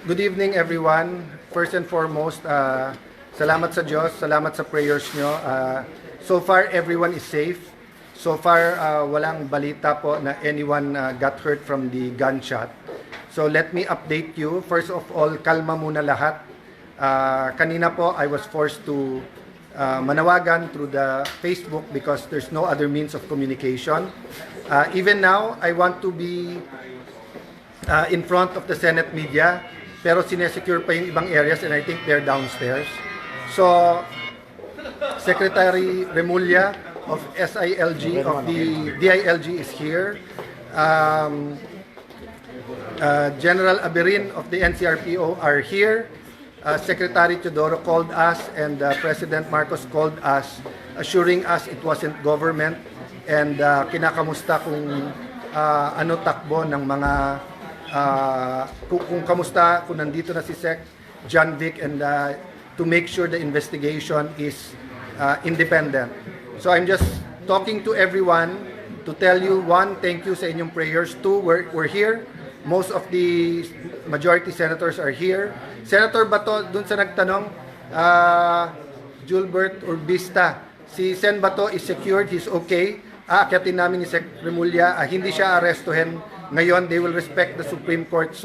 Good evening everyone. First and foremost, salamat sa Diyos, salamat sa prayers nyo. So far, everyone is safe. So far, walang balita po na anyone got hurt from the gunshot. So let me update you. First of all, kalma muna lahat. Kanina po, I was forced to manawagan through the Facebook because there's no other means of communication. Even now, I want to be in front of the Senate media, pero sinesecure pa yung ibang areas and I think they're downstairs. So, Secretary Remulla of SILG, of the DILG is here. General Aberin of the NCRPO are here. Secretary Teodoro called us and President Marcos called us, assuring us it wasn't government and kinakamusta kung ano takbo ng mga kung kamusta, kung nandito na si Sec John Vic and to make sure the investigation is independent. So I'm just talking to everyone to tell you, one, thank you sa inyong prayers. Two, we're here. Most of the majority senators are here. Senator Bato, dun sa nagtanong, Julbert Urbista, si Sen Bato is secured, he's okay. Aakyatin namin ni Sec Remulla, hindi siya arestuhin. Ngayon, they will respect the Supreme Court's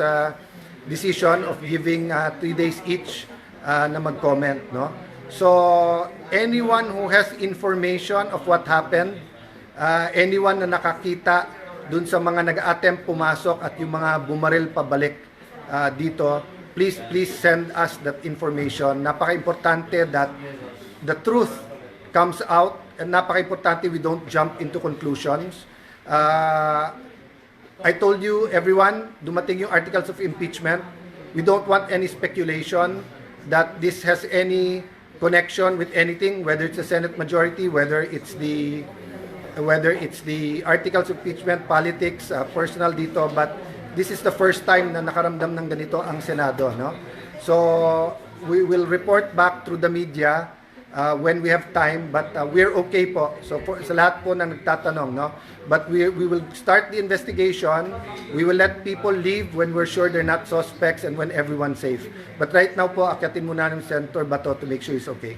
decision of giving 3 days each na mag-comment. No? So, anyone who has information of what happened, anyone na nakakita dun sa mga nag-attempt pumasok at yung mga bumaril pabalik dito, please send us that information. Napaka-importante that the truth comes out and napaka-importante we don't jump into conclusions. I told you, everyone, dumating yung articles of impeachment. We don't want any speculation that this has any connection with anything, whether it's the Senate majority, whether it's the articles of impeachment, politics, personal dito. But this is the first time na nakaramdam ng ganito ang Senado, no? So we will report back through the media when we have time, but we're okay po. So sa lahat po na nagtatanong, no? But we will start the investigation. We will let people leave when we're sure they're not suspects and when everyone's safe. But right now po, akyatin muna ng Senator Bato to make sure he's okay.